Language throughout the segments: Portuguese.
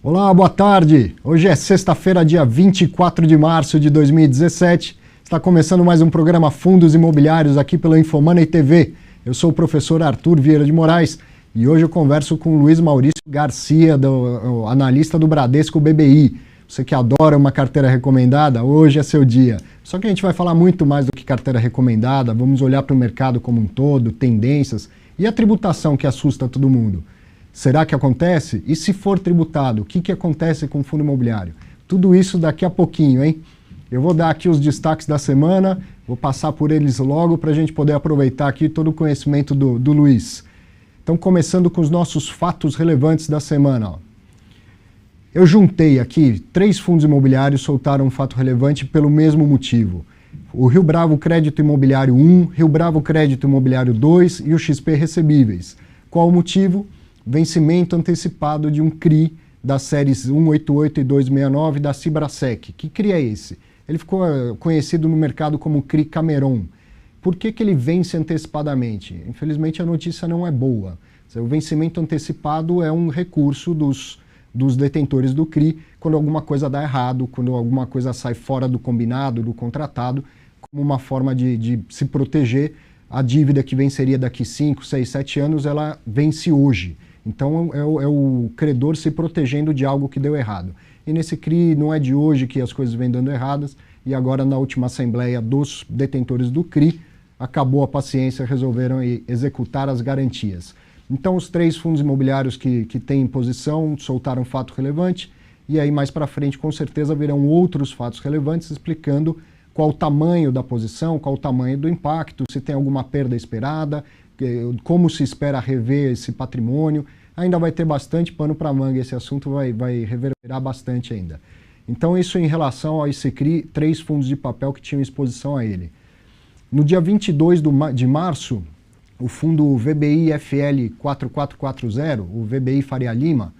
Olá, boa tarde. Hoje é sexta-feira, dia 24 de março de 2017. Está começando mais um programa Fundos Imobiliários aqui pela Infomoney TV. Eu sou o professor Arthur Vieira de Moraes e hoje eu converso com o Luiz Maurício Garcia, analista do Bradesco BBI. Você que adora uma carteira recomendada, hoje é seu dia. Só que a gente vai falar muito mais do que carteira recomendada, vamos olhar para o mercado como um todo, tendências e a tributação que assusta todo mundo. Será que acontece? E se for tributado, o que acontece com o fundo imobiliário? Tudo isso daqui a pouquinho, hein? Eu vou dar aqui os destaques da semana, vou passar por eles logo para a gente poder aproveitar aqui todo o conhecimento do Luiz. Então, começando com os nossos fatos relevantes da semana. Ó. Eu juntei aqui 3 fundos imobiliários soltaram um fato relevante pelo mesmo motivo. O Rio Bravo Crédito Imobiliário 1, Rio Bravo Crédito Imobiliário 2 e o XP Recebíveis. Qual o motivo? Vencimento antecipado de um CRI das séries 188 e 269 da Cibrasec. Que CRI é esse? Ele ficou conhecido no mercado como CRI Cameron. Por que ele vence antecipadamente? Infelizmente a notícia não é boa. O vencimento antecipado é um recurso dos detentores do CRI quando alguma coisa dá errado, quando alguma coisa sai fora do combinado, do contratado, como uma forma de se proteger. A dívida que venceria daqui 5, 6, 7 anos, ela vence hoje. Então é o credor se protegendo de algo que deu errado. E nesse CRI não é de hoje que as coisas vêm dando erradas, e agora na última assembleia dos detentores do CRI, acabou a paciência, resolveram executar as garantias. Então os 3 fundos imobiliários que têm em posição soltaram fato relevante, e aí mais para frente com certeza virão outros fatos relevantes explicando qual o tamanho da posição, qual o tamanho do impacto, se tem alguma perda esperada, como se espera rever esse patrimônio. Ainda vai ter bastante pano para manga, esse assunto vai reverberar bastante ainda. Então isso em relação a esse CRI, 3 fundos de papel que tinham exposição a ele. No dia 22 de março, o fundo VBI FL 4440, o VBI Faria Lima,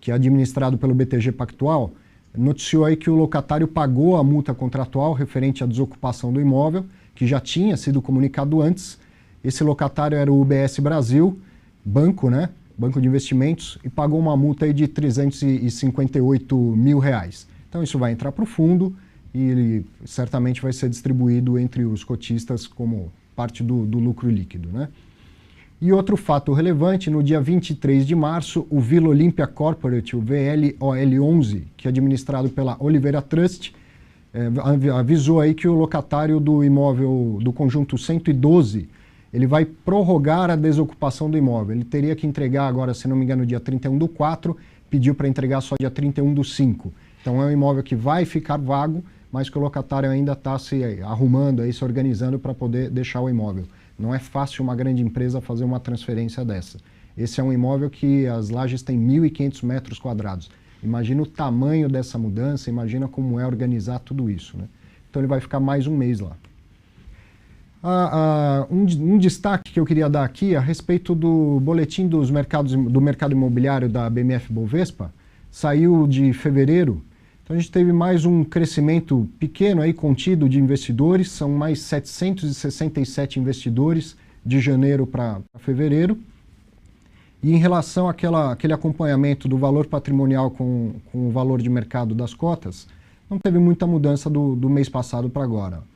que é administrado pelo BTG Pactual, noticiou aí que o locatário pagou a multa contratual referente à desocupação do imóvel, que já tinha sido comunicado antes. Esse locatário era o UBS Brasil, banco, né? Banco de investimentos, e pagou uma multa aí de R$358 mil. Então isso vai entrar para o fundo e ele certamente vai ser distribuído entre os cotistas como parte do lucro líquido, né? E outro fato relevante, no dia 23 de março, o Vila Olímpia Corporate, o VLOL11, que é administrado pela Oliveira Trust, avisou aí que o locatário do imóvel do conjunto 112, ele vai prorrogar a desocupação do imóvel. Ele teria que entregar agora, se não me engano, dia 31/4, pediu para entregar só dia 31/5. Então é um imóvel que vai ficar vago, mas que o locatário ainda está se arrumando, aí, se organizando para poder deixar o imóvel. Não é fácil uma grande empresa fazer uma transferência dessa. Esse é um imóvel que as lajes têm 1.500 metros quadrados. Imagina o tamanho dessa mudança, imagina como é organizar tudo isso, né? Então ele vai ficar mais um mês lá. Um destaque que eu queria dar aqui a respeito do boletim do mercado imobiliário da BMF Bovespa, saiu de fevereiro. Então a gente teve mais um crescimento pequeno aí, contido de investidores, são mais 767 investidores de janeiro para fevereiro. E em relação àquele acompanhamento do valor patrimonial com o valor de mercado das cotas, não teve muita mudança do mês passado para agora.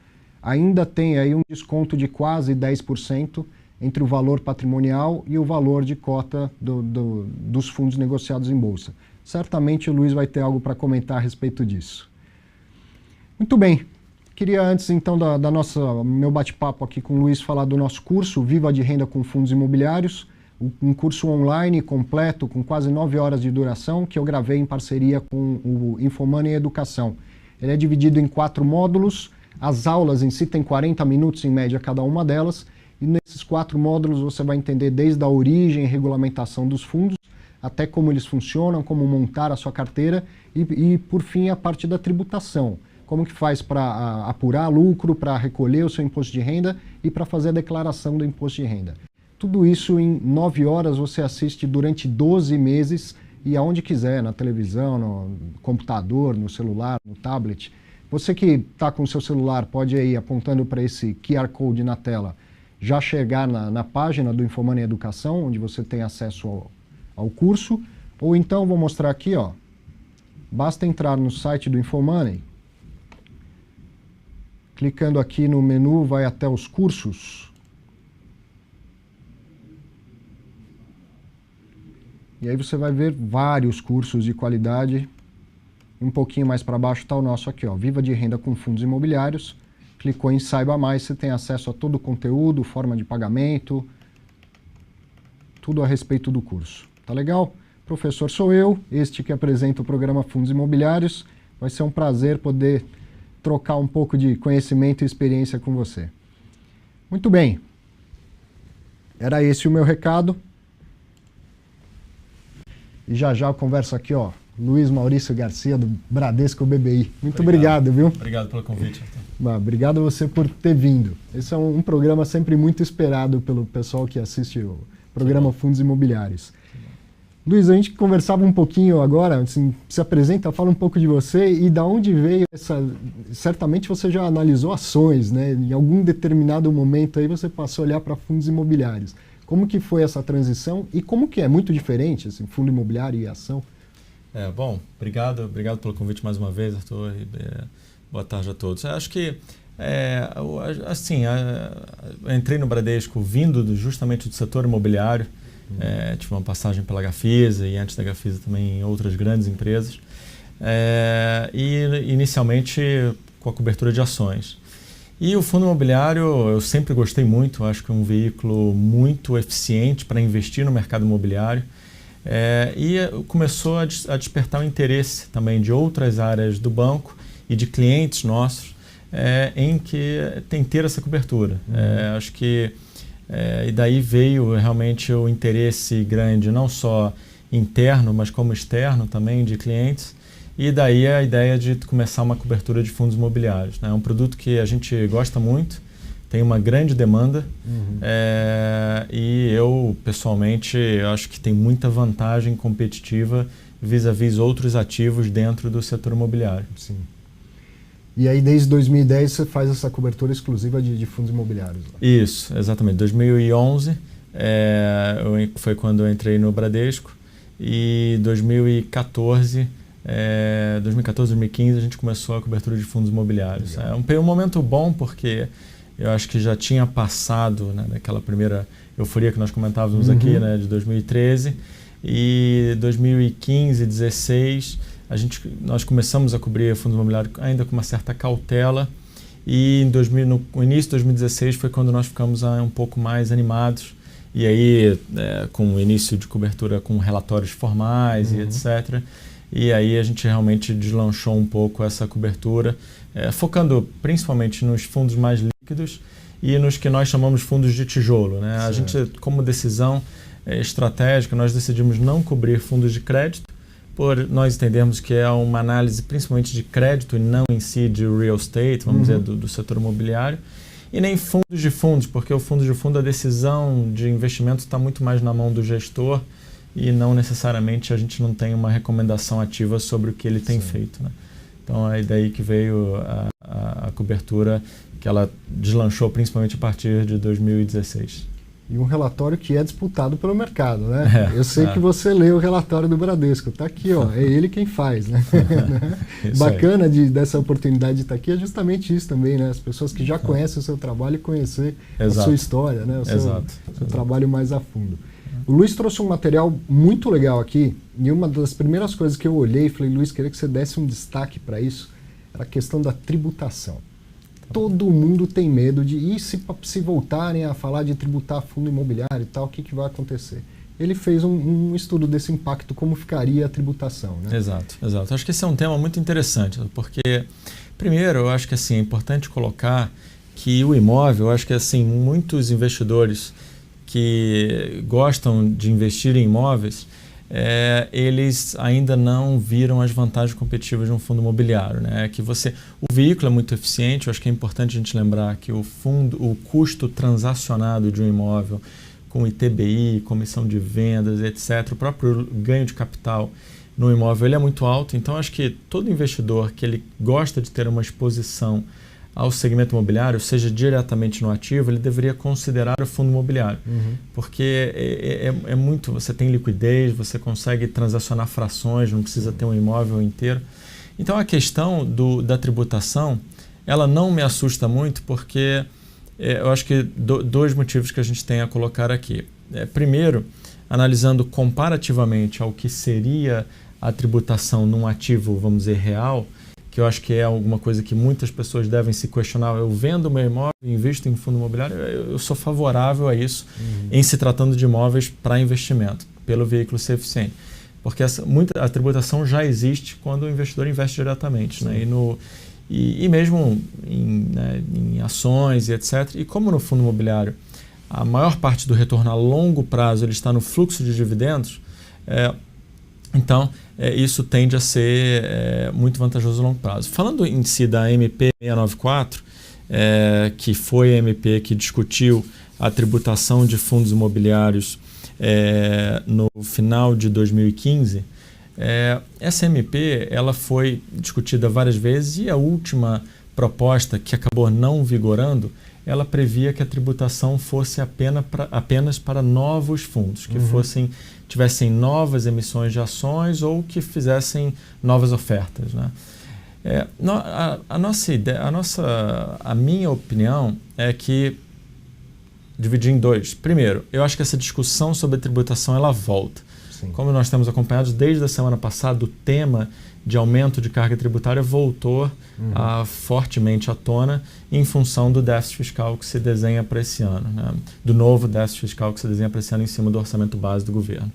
Ainda tem aí um desconto de quase 10% entre o valor patrimonial e o valor de cota dos fundos negociados em bolsa. Certamente o Luiz vai ter algo para comentar a respeito disso. Muito bem, queria antes então meu bate-papo aqui com o Luiz falar do nosso curso Viva de Renda com Fundos Imobiliários, um curso online completo com quase 9 horas de duração que eu gravei em parceria com o Infomoney Educação. Ele é dividido em 4 módulos. As aulas em si têm 40 minutos em média cada uma delas, e nesses 4 módulos você vai entender desde a origem e regulamentação dos fundos, até como eles funcionam, como montar a sua carteira e por fim, a parte da tributação. Como que faz para apurar lucro, para recolher o seu imposto de renda e para fazer a declaração do imposto de renda. Tudo isso em 9 horas você assiste durante 12 meses e aonde quiser, na televisão, no computador, no celular, no tablet. Você que está com o seu celular pode ir apontando para esse QR Code na tela, já chegar na página do Infomoney Educação, onde você tem acesso ao curso, ou então vou mostrar aqui, ó, Basta entrar no site do InfoMoney, clicando aqui no menu, vai até os cursos. E aí você vai ver vários cursos de qualidade. Um pouquinho mais para baixo está o nosso aqui, ó, Viva de Renda com Fundos Imobiliários. Clicou em Saiba Mais, você tem acesso a todo o conteúdo, forma de pagamento, tudo a respeito do curso. Tá legal? Professor sou eu, este que apresenta o programa Fundos Imobiliários. Vai ser um prazer poder trocar um pouco de conhecimento e experiência com você. Muito bem. Era esse o meu recado. E já eu converso aqui, ó, Luiz Maurício Garcia, do Bradesco BBI. Muito obrigado, viu? Obrigado pelo convite, Arthur. Obrigado a você por ter vindo. Esse é um programa sempre muito esperado pelo pessoal que assiste o programa Fundos Imobiliários. Luiz, a gente conversava um pouquinho agora, assim, se apresenta, fala um pouco de você e da onde veio essa... Certamente você já analisou ações, né? Em algum determinado momento aí você passou a olhar para fundos imobiliários. Como que foi essa transição e como que é muito diferente, assim, fundo imobiliário e ação? Bom, obrigado pelo convite mais uma vez, Arthur. Boa tarde a todos. Acho que, eu entrei no Bradesco vindo justamente do setor imobiliário. Tive uma passagem pela Gafisa e antes da Gafisa também em outras grandes empresas. E inicialmente com a cobertura de ações. E o fundo imobiliário eu sempre gostei muito, acho que é um veículo muito eficiente para investir no mercado imobiliário. E começou a despertar o interesse também de outras áreas do banco e de clientes nossos em ter essa cobertura. Acho que e daí veio realmente o interesse grande, não só interno, mas como externo também de clientes. E daí a ideia de começar uma cobertura de fundos imobiliários. É um produto que a gente gosta muito, tem uma grande demanda e eu, pessoalmente, acho que tem muita vantagem competitiva vis-à-vis outros ativos dentro do setor imobiliário. Sim. E aí, desde 2010, você faz essa cobertura exclusiva de fundos imobiliários? Lá. Isso, exatamente. 2011 foi quando eu entrei no Bradesco e 2014, 2015, a gente começou a cobertura de fundos imobiliários. É um momento bom porque eu acho que já tinha passado, né, daquela primeira euforia que nós comentávamos aqui, né, de 2013, e 2015, 2016, nós começamos a cobrir fundos imobiliários ainda com uma certa cautela, e no início de 2016 foi quando nós ficamos um pouco mais animados, e aí com o início de cobertura com relatórios formais e etc., e aí a gente realmente deslanchou um pouco essa cobertura, focando principalmente nos fundos mais líquidos e nos que nós chamamos fundos de tijolo, né? A gente, como decisão estratégica, nós decidimos não cobrir fundos de crédito, por nós entendermos que é uma análise principalmente de crédito e não em si de real estate, vamos dizer, do setor imobiliário, e nem fundos de fundos, porque o fundo de fundo, a decisão de investimento está muito mais na mão do gestor e não necessariamente a gente não tem uma recomendação ativa sobre o que ele tem feito, né? Então é daí que veio a cobertura, que ela deslanchou principalmente a partir de 2016. E um relatório que é disputado pelo mercado, né? Eu sei que você lê o relatório do Bradesco, está aqui, ó, é ele quem faz, né? Bacana dessa oportunidade de estar aqui é justamente isso também, né? As pessoas que já conhecem o seu trabalho e conhecer a sua história, né? O seu trabalho mais a fundo. O Luiz trouxe um material muito legal aqui, e uma das primeiras coisas que eu olhei e falei, Luiz, queria que você desse um destaque para isso, era a questão da tributação. Todo mundo tem medo de, e se voltarem a falar de tributar fundo imobiliário e tal, o que vai acontecer? Ele fez um estudo desse impacto, como ficaria a tributação, né? Exato. Acho que esse é um tema muito interessante, porque, primeiro, eu acho que assim, é importante colocar que o imóvel, eu acho que assim, muitos investidores que gostam de investir em imóveis, eles ainda não viram as vantagens competitivas de um fundo imobiliário, né? O veículo é muito eficiente. Eu acho que é importante a gente lembrar que o custo transacionado de um imóvel com ITBI, comissão de vendas, etc., o próprio ganho de capital no imóvel ele é muito alto. Então, acho que todo investidor que ele gosta de ter uma exposição ao segmento imobiliário, seja diretamente no ativo, ele deveria considerar o fundo imobiliário. Porque é muito, você tem liquidez, você consegue transacionar frações, não precisa ter um imóvel inteiro. Então a questão da tributação, ela não me assusta muito, porque eu acho que dois motivos que a gente tem a colocar aqui. Primeiro, analisando comparativamente ao que seria a tributação num ativo, vamos dizer, real, que eu acho que é alguma coisa que muitas pessoas devem se questionar. Eu vendo meu imóvel, invisto em fundo imobiliário, eu sou favorável a isso em se tratando de imóveis para investimento, pelo veículo ser eficiente. Porque a tributação já existe quando o investidor investe diretamente, né? E mesmo em ações e etc. E como no fundo imobiliário a maior parte do retorno a longo prazo ele está no fluxo de dividendos, então isso tende a ser muito vantajoso a longo prazo. Falando em si da MP 694, que foi a MP que discutiu a tributação de fundos imobiliários no final de 2015, essa MP ela foi discutida várias vezes e a última proposta, que acabou não vigorando, ela previa que a tributação fosse apenas para novos fundos, que tivessem novas emissões de ações ou que fizessem novas ofertas, né? A minha opinião é que dividir em dois. Primeiro, eu acho que essa discussão sobre a tributação ela volta. Sim. Como nós temos acompanhado desde a semana passada, o tema de aumento de carga tributária voltou fortemente à tona em função do déficit fiscal que se desenha para esse ano, né? Do novo déficit fiscal que se desenha para esse ano em cima do orçamento base do governo.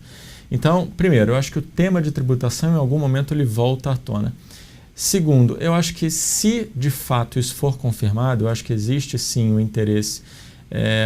Então, primeiro, eu acho que o tema de tributação em algum momento ele volta à tona. Segundo, eu acho que se de fato isso for confirmado, eu acho que existe sim um interesse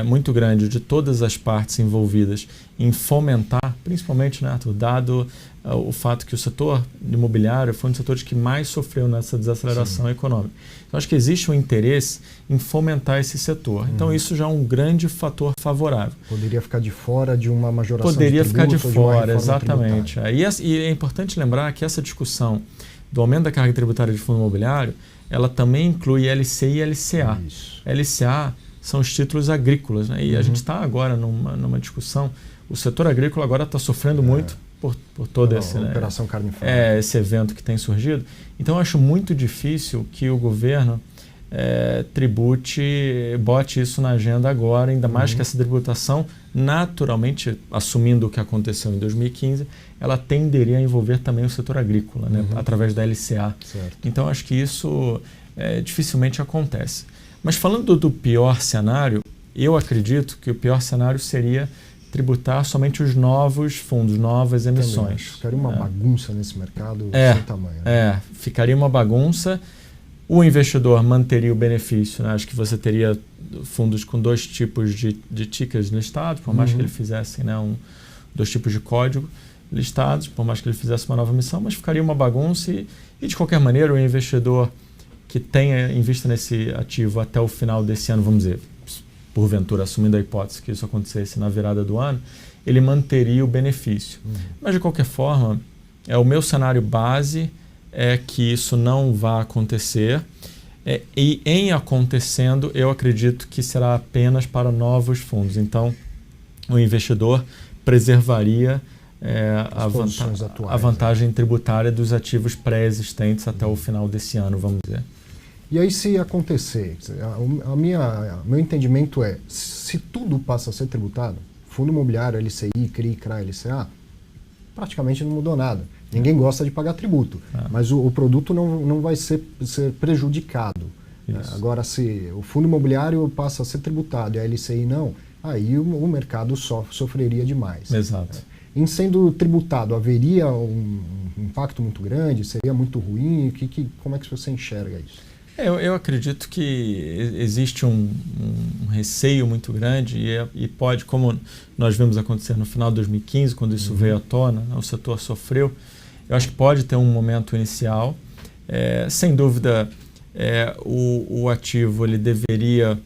muito grande de todas as partes envolvidas em fomentar, principalmente, né, Arthur, dado o fato que o setor imobiliário foi um dos setores que mais sofreu nessa desaceleração econômica. Então, acho que existe um interesse em fomentar esse setor. Então, isso já é um grande fator favorável. Poderia ficar de fora de uma majoração Poderia de ficar de fora, de exatamente. E é importante lembrar que essa discussão do aumento da carga tributária de fundo imobiliário, ela também inclui LCI e LCA. Isso. LCA são os títulos agrícolas, né? E a gente está agora numa discussão. O setor agrícola agora está sofrendo muito por todo esse Operação Carne Fraca. Esse evento que tem surgido. Então, eu acho muito difícil que o governo bote isso na agenda agora, ainda mais que essa tributação, naturalmente, assumindo o que aconteceu em 2015, ela tenderia a envolver também o setor agrícola, né? Através da LCA. Certo. Então, acho que isso dificilmente acontece. Mas falando do pior cenário, eu acredito que o pior cenário seria tributar somente os novos fundos, novas emissões. Ficaria uma bagunça nesse mercado sem tamanho. Né? Ficaria uma bagunça. O investidor manteria o benefício, né? Acho que você teria fundos com dois tipos de tickers listados, por mais que ele fizesse, né, dois tipos de código listados, por mais que ele fizesse uma nova emissão, mas ficaria uma bagunça e de qualquer maneira o investidor que tenha invista nesse ativo até o final desse ano, vamos dizer, porventura, assumindo a hipótese que isso acontecesse na virada do ano, ele manteria o benefício. Mas, de qualquer forma, o meu cenário base é que isso não vai acontecer e, em acontecendo, eu acredito que será apenas para novos fundos. Então, o investidor preservaria a vantagem tributária dos ativos pré-existentes até o final desse ano, vamos dizer. E aí, se acontecer, meu entendimento é, se tudo passa a ser tributado, fundo imobiliário, LCI, CRI, CRA, LCA, praticamente não mudou nada. Ninguém gosta de pagar tributo, mas o produto não vai ser prejudicado. Agora, se o fundo imobiliário passa a ser tributado e a LCI não, aí o mercado sofreria demais. Exato. Em sendo tributado, haveria um impacto muito grande? Seria muito ruim? Como é que você enxerga isso? Eu acredito que existe um receio muito grande e pode, como nós vimos acontecer no final de 2015, quando isso veio à tona, né, o setor sofreu. Eu acho que pode ter um momento inicial. Sem dúvida, o ativo ele deveria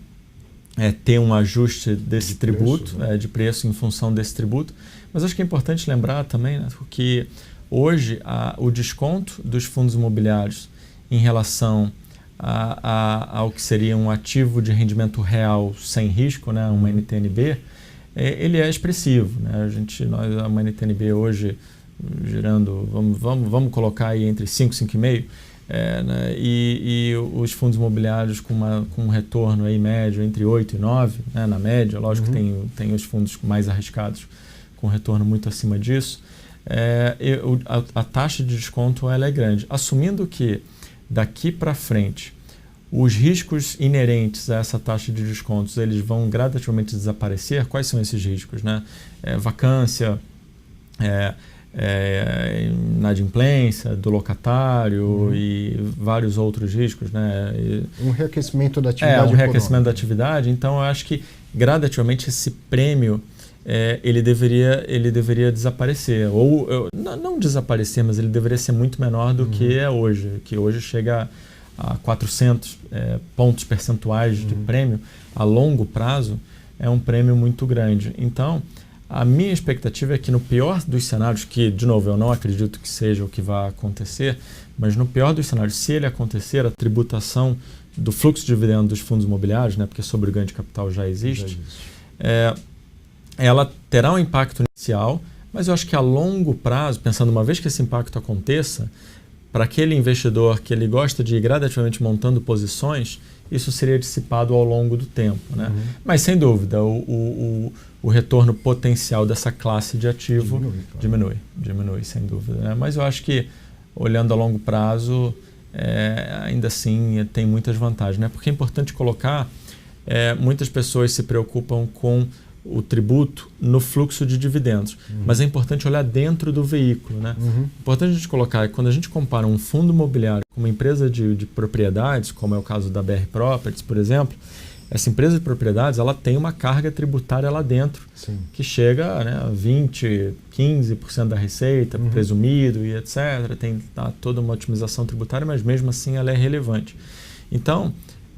ter um ajuste desse tributo, de preço em função desse tributo. Mas acho que é importante lembrar também, né, que hoje o desconto dos fundos imobiliários em relação ao que seria um ativo de rendimento real sem risco, né, uma NTNB, ele é expressivo, né? Uma NTNB hoje girando, vamos colocar aí entre 5 e 5,5, né? E os fundos imobiliários com um retorno aí médio entre 8 e 9, né, na média. Lógico que tem os fundos mais arriscados com retorno muito acima disso. A taxa de desconto ela é grande, assumindo que daqui para frente os riscos inerentes a essa taxa de descontos eles vão gradativamente desaparecer. Quais são esses riscos, né? Vacância, inadimplência do locatário e vários outros riscos, né? Um reaquecimento da atividade. Um reaquecimento da atividade. Então, eu acho que gradativamente esse prêmio ele deveria desaparecer. Ou não desaparecer, mas ele deveria ser muito menor do que é hoje, que hoje chega a 400 pontos percentuais de prêmio. A longo prazo é um prêmio muito grande. Então, a minha expectativa é que no pior dos cenários, que, de novo, eu não acredito que seja o que vai acontecer, mas no pior dos cenários, se ele acontecer, a tributação do fluxo de dividendo dos fundos imobiliários, né, porque sobre o ganho de capital já existe. Ela terá um impacto inicial, mas eu acho que a longo prazo, pensando uma vez que esse impacto aconteça, para aquele investidor que ele gosta de ir gradativamente montando posições, isso seria dissipado ao longo do tempo, né? Mas, sem dúvida, o retorno potencial dessa classe de ativo diminui, sem dúvida, né? Mas eu acho que, olhando a longo prazo, ainda assim tem muitas vantagens, né? Porque é importante colocar, muitas pessoas se preocupam com o tributo no fluxo de dividendos, mas é importante olhar dentro do veículo, né? Importante a gente colocar que quando a gente compara um fundo imobiliário com uma empresa de propriedades, como é o caso da BR Properties, por exemplo, essa empresa de propriedades ela tem uma carga tributária lá dentro, que chega, né, a 20%, 15% da receita, presumido e etc. Tem toda uma otimização tributária, mas mesmo assim ela é relevante. Então,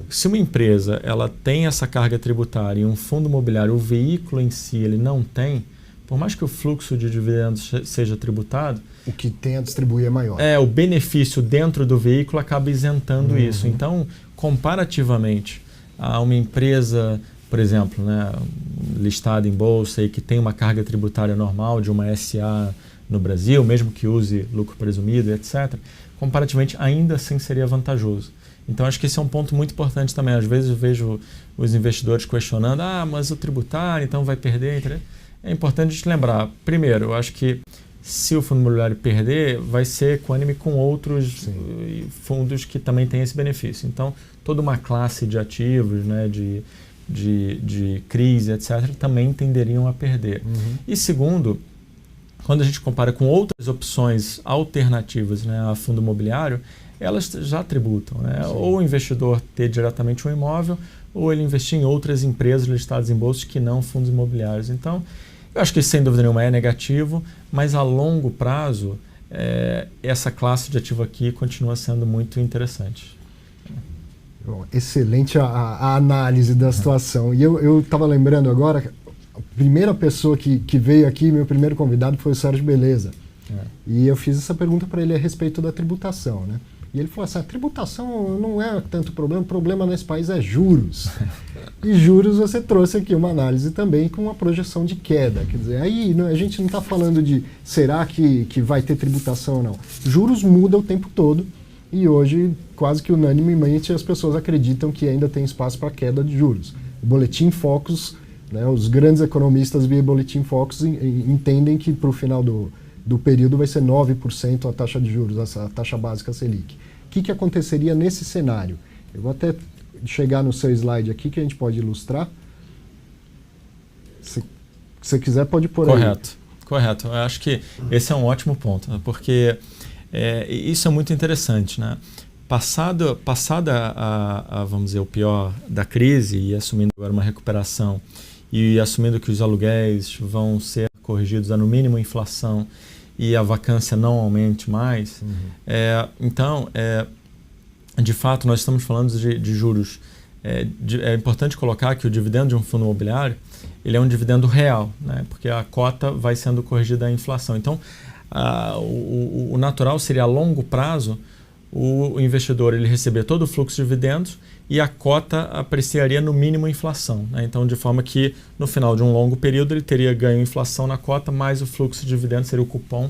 se uma empresa ela tem essa carga tributária e um fundo imobiliário, o veículo em si, ele não tem, por mais que o fluxo de dividendos seja tributado, o que tem a distribuir é maior. O benefício dentro do veículo acaba isentando isso. Então, comparativamente a uma empresa, por exemplo, né, listada em bolsa e que tem uma carga tributária normal de uma SA no Brasil, mesmo que use lucro presumido, etc., comparativamente ainda assim seria vantajoso. Então, acho que esse é um ponto muito importante também. Às vezes eu vejo os investidores questionando, mas o tributário então vai perder. Entendeu? É importante a gente lembrar, primeiro, eu acho que se o fundo imobiliário perder, vai ser equânime com outros fundos que também têm esse benefício. Então, toda uma classe de ativos, né, de crise, etc., também tenderiam a perder. E segundo, quando a gente compara com outras opções alternativas, né, a fundo imobiliário, elas já tributam, né? Ou o investidor ter diretamente um imóvel, ou ele investir em outras empresas listadas em bolsa que não fundos imobiliários. Então, eu acho que isso, sem dúvida nenhuma, é negativo, mas a longo prazo, essa classe de ativo aqui continua sendo muito interessante. Bom, excelente a análise da situação. E eu estava lembrando agora, a primeira pessoa que veio aqui, meu primeiro convidado, foi o Sérgio Beleza. E eu fiz essa pergunta para ele a respeito da tributação, né? E ele falou assim, a tributação não é tanto problema, o problema nesse país é juros. E juros você trouxe aqui uma análise também com uma projeção de queda. Quer dizer, aí a gente não está falando de será que vai ter tributação ou não. Juros muda o tempo todo e hoje quase que unanimemente as pessoas acreditam que ainda tem espaço para queda de juros. O Boletim Focus, né, os grandes economistas via Boletim Focus entendem que para o final do período vai ser 9% a taxa de juros, essa taxa básica Selic. O que aconteceria nesse cenário? Eu vou até chegar no seu slide aqui que a gente pode ilustrar. Se você quiser, pode pôr aí. Correto. Eu acho que esse é um ótimo ponto, né? Porque isso é muito interessante, né? Passada vamos dizer, o pior da crise e assumindo agora uma recuperação e assumindo que os aluguéis vão ser corrigidos a no mínimo inflação e a vacância não aumente mais, então, de fato, nós estamos falando de juros. É importante colocar que o dividendo de um fundo imobiliário ele é um dividendo real, né? Porque a cota vai sendo corrigida à inflação. Então, o natural seria a longo prazo o investidor ele receber todo o fluxo de dividendos e a cota apreciaria no mínimo a inflação, né? Então, de forma que no final de um longo período ele teria ganho inflação na cota, mais o fluxo de dividendos seria o cupom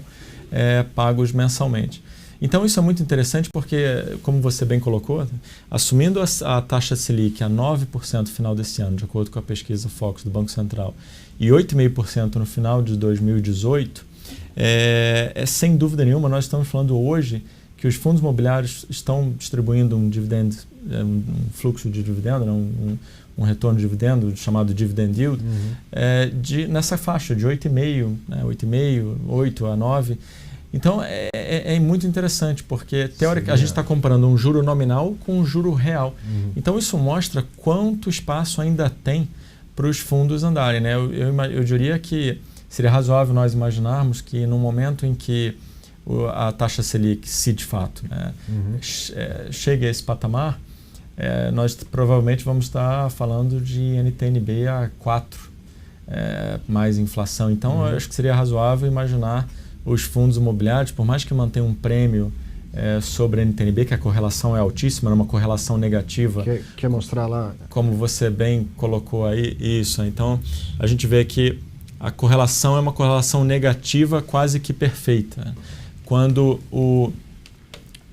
pagos mensalmente. Então, isso é muito interessante porque, como você bem colocou, assumindo a taxa Selic a 9% no final desse ano, de acordo com a pesquisa Focus do Banco Central, e 8,5% no final de 2018, sem dúvida nenhuma, nós estamos falando hoje que os fundos imobiliários estão distribuindo um dividendo, um fluxo de dividendo, um retorno de dividendo chamado dividend yield, nessa faixa de 8,5%, né, 8,5%, 8% a 9%. Então, é muito interessante, porque teoricamente a gente está comparando um juro nominal com um juro real. Então, isso mostra quanto espaço ainda tem para os fundos andarem, né? Eu diria que seria razoável nós imaginarmos que no momento em que a taxa Selic, se de fato, né, chega a esse patamar, nós provavelmente vamos estar falando de NTN-B a 4, mais inflação. Então, eu acho que seria razoável imaginar os fundos imobiliários, por mais que mantenham um prêmio sobre a NTN-B, que a correlação é altíssima, uma correlação negativa. Quer mostrar lá? Como você bem colocou aí, isso. Então, a gente vê que a correlação é uma correlação negativa quase que perfeita. Quando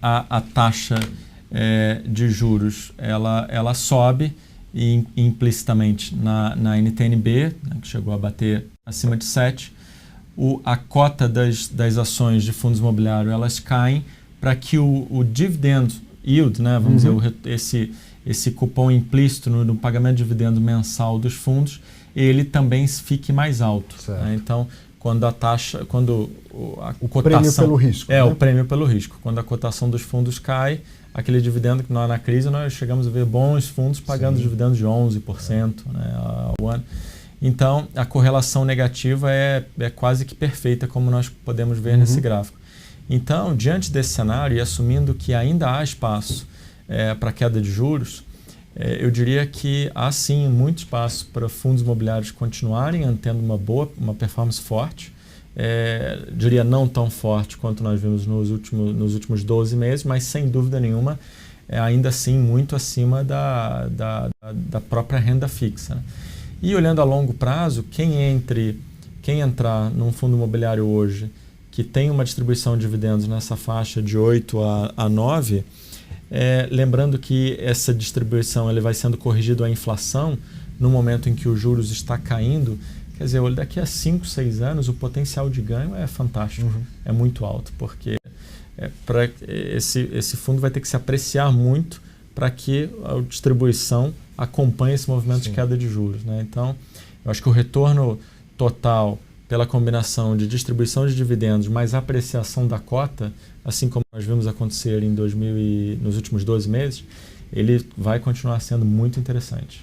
a taxa de juros ela sobe, e implicitamente na NTN-B, né, que chegou a bater acima de 7, a cota das ações de fundos imobiliários elas caem para que o dividend yield, né, vamos dizer, esse cupom implícito no pagamento de dividendo mensal dos fundos, ele também fique mais alto. Né? Então, quando a taxa, o cotação, prêmio pelo risco. O prêmio pelo risco. Quando a cotação dos fundos cai, aquele dividendo que na crise nós chegamos a ver bons fundos pagando dividendos de 11%, né, ao ano. Então, a correlação negativa é quase que perfeita, como nós podemos ver nesse gráfico. Então, diante desse cenário e assumindo que ainda há espaço para queda de juros, eu diria que há sim muito espaço para fundos imobiliários continuarem tendo uma performance forte. Diria não tão forte quanto nós vimos nos últimos 12 meses, mas sem dúvida nenhuma, ainda assim muito acima da própria renda fixa. E olhando a longo prazo, quem entrar num fundo imobiliário hoje que tem uma distribuição de dividendos nessa faixa de 8 a 9, lembrando que essa distribuição ele vai sendo corrigido à inflação no momento em que os juros está caindo, quer dizer, daqui a 5, 6 anos o potencial de ganho é fantástico, é muito alto, porque esse fundo vai ter que se apreciar muito para que a distribuição acompanhe esse movimento de queda de juros, né? Então, eu acho que o retorno total pela combinação de distribuição de dividendos mais apreciação da cota, assim como nós vimos acontecer nos últimos 12 meses, ele vai continuar sendo muito interessante.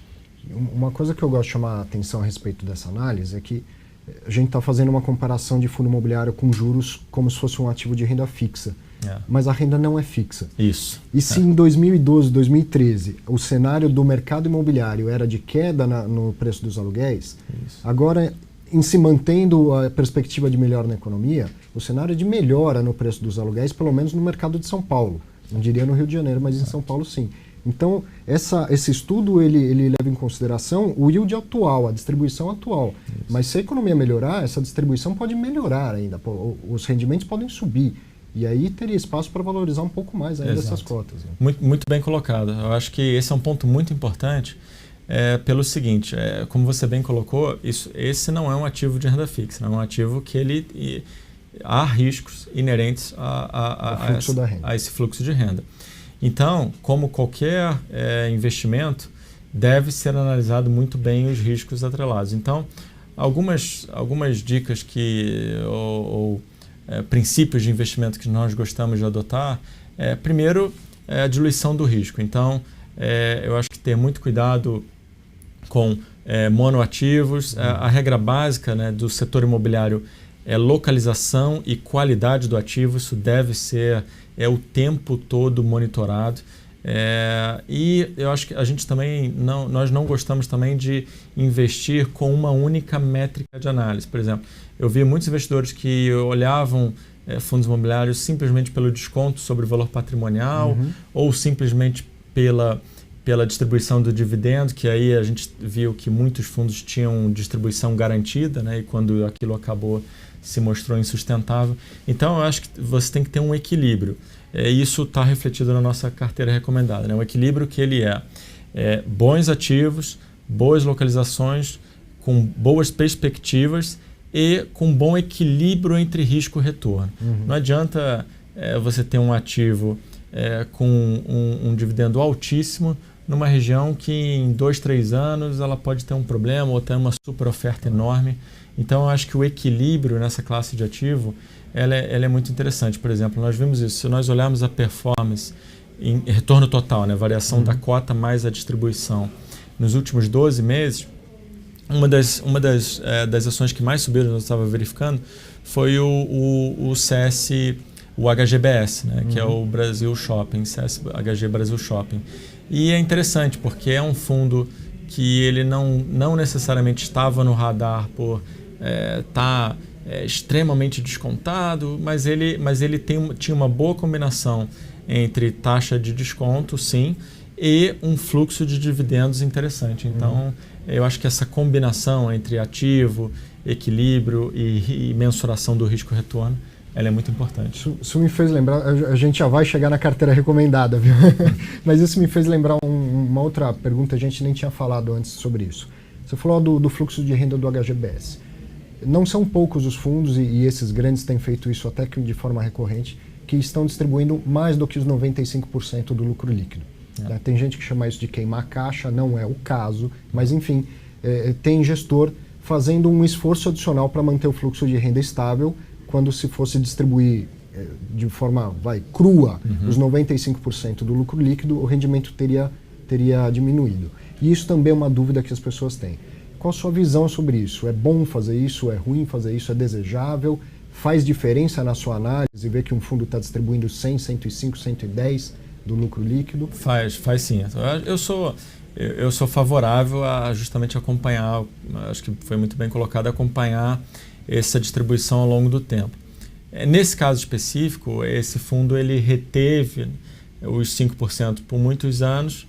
Uma coisa que eu gosto de chamar a atenção a respeito dessa análise é que a gente está fazendo uma comparação de fundo imobiliário com juros como se fosse um ativo de renda fixa. Mas a renda não é fixa. Isso. E se em 2012, 2013, o cenário do mercado imobiliário era de queda no preço dos aluguéis, agora, em se mantendo a perspectiva de melhora na economia, o cenário é de melhora no preço dos aluguéis, pelo menos no mercado de São Paulo. Não diria no Rio de Janeiro, mas em São Paulo sim. Então, esse estudo ele leva em consideração o yield atual, a distribuição atual. Mas se a economia melhorar, essa distribuição pode melhorar ainda, os rendimentos podem subir. E aí teria espaço para valorizar um pouco mais ainda essas cotas. Né? Muito, muito bem colocado. Eu acho que esse é um ponto muito importante pelo seguinte, como você bem colocou, esse não é um ativo de renda fixa, não é um ativo que há riscos inerentes a esse fluxo de renda. Então, como qualquer investimento, deve ser analisado muito bem os riscos atrelados. Então, algumas dicas princípios de investimento que nós gostamos de adotar, primeiro, a diluição do risco. Então, eu acho que ter muito cuidado com monoativos. A regra básica, né, do setor imobiliário é localização e qualidade do ativo. Isso deve ser o tempo todo monitorado. E eu acho que a gente também nós não gostamos também de investir com uma única métrica de análise. Por exemplo, eu vi muitos investidores que olhavam fundos imobiliários simplesmente pelo desconto sobre o valor patrimonial ou simplesmente pela distribuição do dividendo, que aí a gente viu que muitos fundos tinham distribuição garantida, né? E quando aquilo acabou, se mostrou insustentável. Então, eu acho que você tem que ter um equilíbrio. Isso está refletido na nossa carteira recomendada, né? Um equilíbrio que ele bons ativos, boas localizações, com boas perspectivas e com bom equilíbrio entre risco e retorno. Não adianta você ter um ativo com um dividendo altíssimo numa região que em 2, 3 anos ela pode ter um problema ou ter uma super oferta enorme. Então, eu acho que o equilíbrio nessa classe de ativo ela é muito interessante. Por exemplo, nós vimos isso. Se nós olharmos a performance em retorno total, né, variação da cota mais a distribuição, nos últimos 12 meses, uma das ações que mais subiram, eu estava verificando, foi o CS, o HGBS, né, que é o Brasil Shopping, CSHG Brasil Shopping. E é interessante porque é um fundo que ele não necessariamente estava no radar por estar extremamente descontado, mas ele tinha uma boa combinação entre taxa de desconto, sim, e um fluxo de dividendos interessante. Então, eu acho que essa combinação entre ativo, equilíbrio e mensuração do risco-retorno, ela é muito importante. Isso me fez lembrar, a gente já vai chegar na carteira recomendada, viu? Mas isso me fez lembrar uma outra pergunta, a gente nem tinha falado antes sobre isso. Você falou do fluxo de renda do HGBS. Não são poucos os fundos, e esses grandes têm feito isso até que de forma recorrente, que estão distribuindo mais do que os 95% do lucro líquido. Né? Tem gente que chama isso de queimar caixa, não é o caso, mas enfim, tem gestor fazendo um esforço adicional para manter o fluxo de renda estável, quando se fosse distribuir de forma crua os 95% do lucro líquido, o rendimento teria diminuído. E isso também é uma dúvida que as pessoas têm. Qual a sua visão sobre isso? É bom fazer isso? É ruim fazer isso? É desejável? Faz diferença na sua análise ver que um fundo está distribuindo 100, 105, 110 do lucro líquido? Faz sim. Eu sou favorável a justamente acompanhar, acho que foi muito bem colocado, acompanhar essa distribuição ao longo do tempo. Nesse caso específico, esse fundo ele reteve os 5% por muitos anos,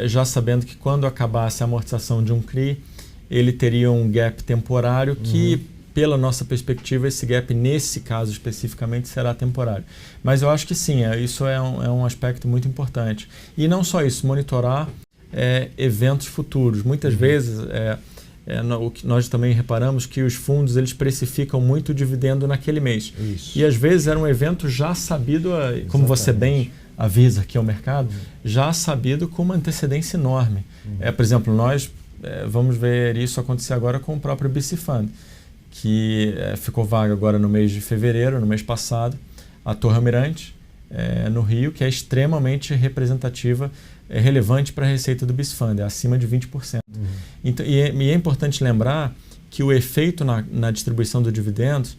já sabendo que quando acabasse a amortização de um CRI, ele teria um gap temporário que, pela nossa perspectiva, esse gap, nesse caso especificamente, será temporário. Mas eu acho que sim, isso é um aspecto muito importante. E não só isso, monitorar eventos futuros. Muitas vezes, o que nós também reparamos que os fundos eles precificam muito o dividendo naquele mês. Isso. E às vezes era um evento já sabido, como você bem avisa aqui ao mercado, já sabido com uma antecedência enorme. Por exemplo, nós vamos ver isso acontecer agora com o próprio BC Fund, que ficou vaga agora no mês de fevereiro, no mês passado, a Torre Almirante, no Rio, que é extremamente representativa, relevante para a receita do BC Fund, é acima de 20%. Então, e é importante lembrar que o efeito na distribuição do dividendo,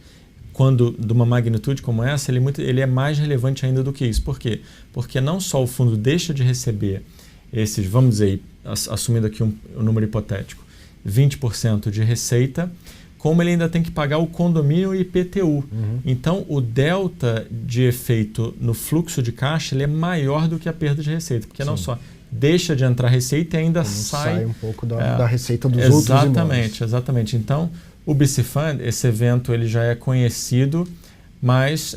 quando de uma magnitude como essa, ele é mais relevante ainda do que isso. Por quê? Porque não só o fundo deixa de receber esses, vamos dizer, assumindo aqui um número hipotético, 20% de receita, como ele ainda tem que pagar o condomínio e IPTU. Então, o delta de efeito no fluxo de caixa ele é maior do que a perda de receita, porque não só deixa de entrar receita e ainda sai um pouco da receita dos outros imóveis. Exatamente. Então, o BC Fund, esse evento ele já é conhecido, mas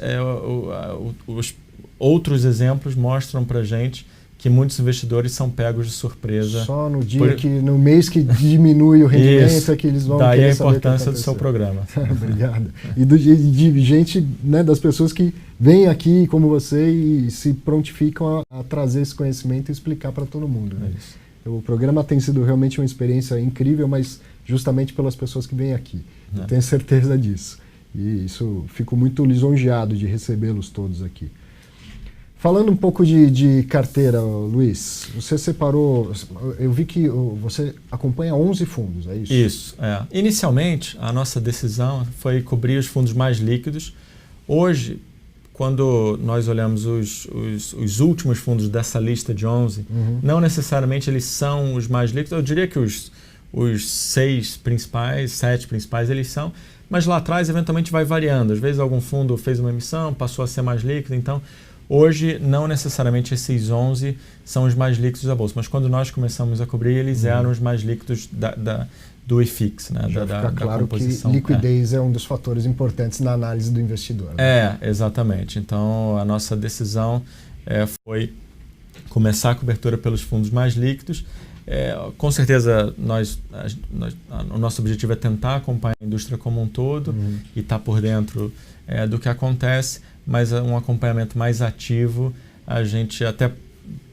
os outros exemplos mostram para a gente que muitos investidores são pegos de surpresa. Só no dia no mês que diminui o rendimento é que eles vão daí querer a saber importância do seu programa. Obrigado. E de gente, né, das pessoas que vêm aqui como você e se prontificam a trazer esse conhecimento e explicar para todo mundo. Né? O programa tem sido realmente uma experiência incrível, mas justamente pelas pessoas que vêm aqui. Eu tenho certeza disso. E isso, fico muito lisonjeado de recebê-los todos aqui. Falando um pouco de carteira, Luiz, você separou, eu vi que você acompanha 11 fundos, é isso? Isso, Inicialmente, a nossa decisão foi cobrir os fundos mais líquidos. Hoje, quando nós olhamos os últimos fundos dessa lista de 11, não necessariamente eles são os mais líquidos. Eu diria que os os 7 principais eles são, mas lá atrás eventualmente vai variando. Às vezes algum fundo fez uma emissão, passou a ser mais líquido, então hoje não necessariamente esses 11 são os mais líquidos da Bolsa, mas quando nós começamos a cobrir, eles eram os mais líquidos do IFIX, né? Já fica claro que liquidez é um dos fatores importantes na análise do investidor. Né? Exatamente. Então a nossa decisão foi começar a cobertura pelos fundos mais líquidos. Com certeza, o nosso objetivo é tentar acompanhar a indústria como um todo e estar por dentro do que acontece, mas um acompanhamento mais ativo, a gente até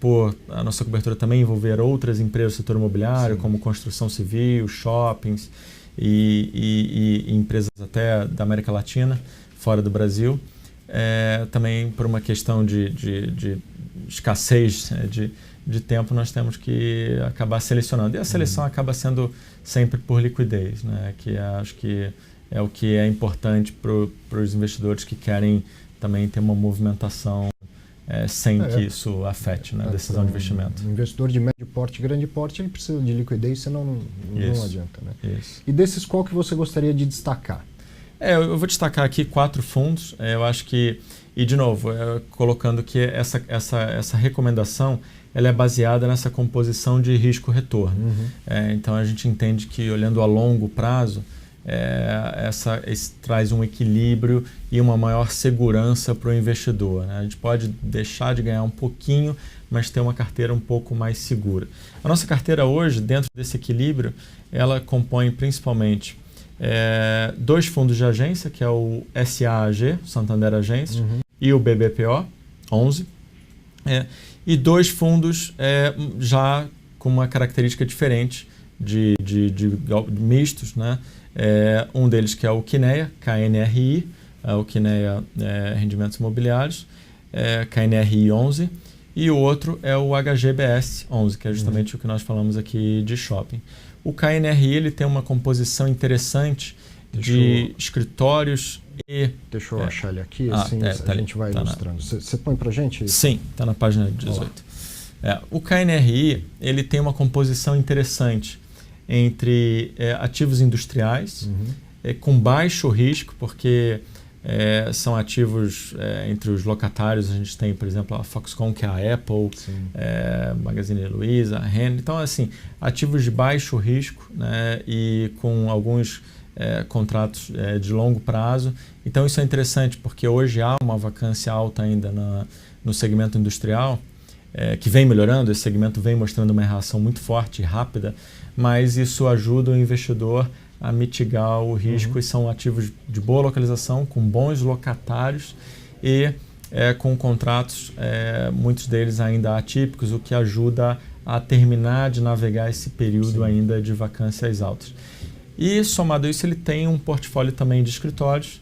por a nossa cobertura também envolver outras empresas do setor imobiliário, como construção civil, shoppings e empresas até da América Latina, fora do Brasil. Também por uma questão de escassez de tempo, nós temos que acabar selecionando. E a seleção acaba sendo sempre por liquidez, né? Que acho que é o que é importante para os investidores que querem também ter uma movimentação sem que isso afete, né, a decisão de investimento. Um investidor de médio porte, grande porte, ele precisa de liquidez, senão não adianta. Né? Isso. E desses, qual que você gostaria de destacar? Eu vou destacar aqui 4 fundos. Eu acho que, e de novo, colocando que essa recomendação ela é baseada nessa composição de risco-retorno. Então a gente entende que, olhando a longo prazo, esse traz um equilíbrio e uma maior segurança para o investidor. Né? A gente pode deixar de ganhar um pouquinho, mas ter uma carteira um pouco mais segura. A nossa carteira hoje, dentro desse equilíbrio, ela compõe principalmente 2 fundos de agência, que é o SAAG, Santander Agências, e o BBPO, 11, e 2 fundos já com uma característica diferente de mistos, né? Um deles que é o Kinea, KNRI, o Kinea Rendimentos Imobiliários, KNRI 11, e o outro é o HGBS 11, que é justamente o que nós falamos aqui de shopping. O KNRI ele tem uma composição interessante de escritórios e... Deixa eu achar ele aqui, assim a gente vai ilustrando. Você põe pra gente isso? Sim, está na página 18. O KNRI ele tem uma composição interessante entre ativos industriais, com baixo risco, porque são ativos entre os locatários. A gente tem, por exemplo, a Foxconn, que é a Apple, Magazine Luiza, a Renner. Então, assim, ativos de baixo risco, né, e com alguns contratos de longo prazo. Então, isso é interessante, porque hoje há uma vacância alta ainda no segmento industrial, que vem melhorando. Esse segmento vem mostrando uma reação muito forte e rápida, mas isso ajuda o investidor a mitigar o risco, e são ativos de boa localização, com bons locatários e com contratos, muitos deles ainda atípicos, o que ajuda a terminar de navegar esse período ainda de vacâncias altas. E, somado a isso, ele tem um portfólio também de escritórios.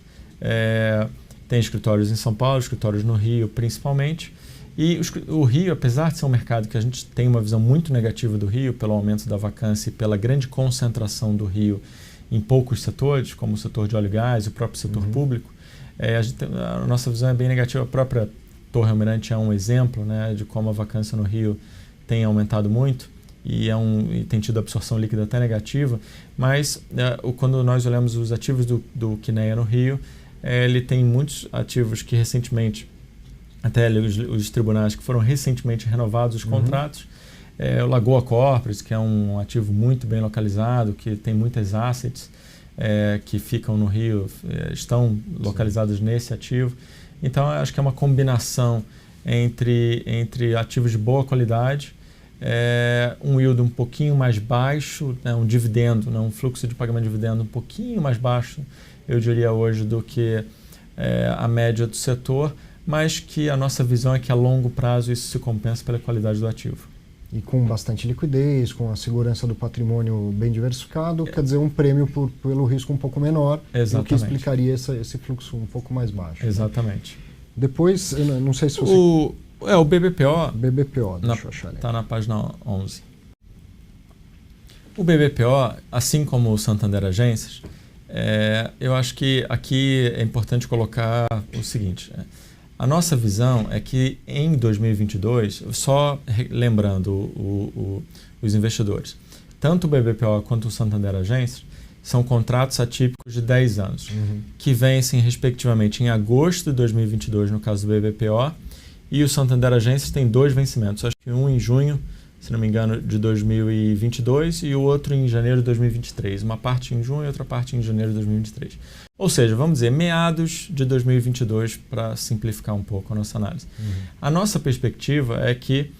Tem escritórios em São Paulo, escritórios no Rio principalmente. E o Rio, apesar de ser um mercado que a gente tem uma visão muito negativa do Rio, pelo aumento da vacância e pela grande concentração do Rio em poucos setores, como o setor de óleo e gás e o próprio setor público, a nossa visão é bem negativa. A própria Torre Almirante é um exemplo, né, de como a vacância no Rio tem aumentado muito e tem tido absorção líquida até negativa, mas quando nós olhamos os ativos do Kinea no Rio, ele tem muitos ativos que recentemente, até os tribunais que foram recentemente renovados os contratos. O Lagoa Corporate, que é um ativo muito bem localizado, que tem muitas assets que ficam no Rio, estão localizados nesse ativo. Então, acho que é uma combinação entre ativos de boa qualidade, um yield um pouquinho mais baixo, né, um dividendo, né, um fluxo de pagamento de dividendo um pouquinho mais baixo, eu diria hoje, do que a média do setor, mas que a nossa visão é que a longo prazo isso se compensa pela qualidade do ativo. E com bastante liquidez, com a segurança do patrimônio bem diversificado, quer dizer, um prêmio pelo risco um pouco menor, o que explicaria esse fluxo um pouco mais baixo. Exatamente. Né? Depois, eu não sei se você... O BBPO... BBPO, deixa eu achar ali. Está na página 11. O BBPO, assim como o Santander Agências, eu acho que aqui é importante colocar o seguinte... A nossa visão é que em 2022, só lembrando os investidores, tanto o BBPO quanto o Santander Agências são contratos atípicos de 10 anos, que vencem respectivamente em agosto de 2022, no caso do BBPO, e o Santander Agências tem 2 vencimentos, acho que um em junho, se não me engano, de 2022 e o outro em janeiro de 2023. Uma parte em junho e outra parte em janeiro de 2023. Ou seja, vamos dizer, meados de 2022, para simplificar um pouco a nossa análise. A nossa perspectiva é que,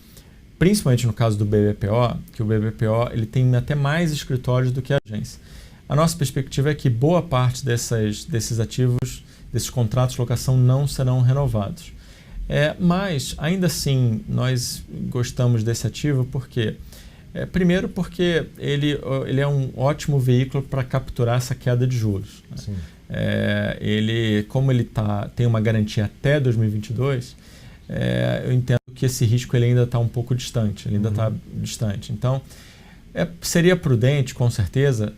principalmente no caso do BBPO, que o BBPO ele tem até mais escritórios do que a agência. A nossa perspectiva é que boa parte desses ativos, desses contratos de locação não serão renovados. Mas, ainda assim, nós gostamos desse ativo porque, primeiro, porque ele é um ótimo veículo para capturar essa queda de juros. Né? Como ele tem uma garantia até 2022, eu entendo que esse risco ele ainda está um pouco distante, ele ainda está distante. Então, seria prudente, com certeza,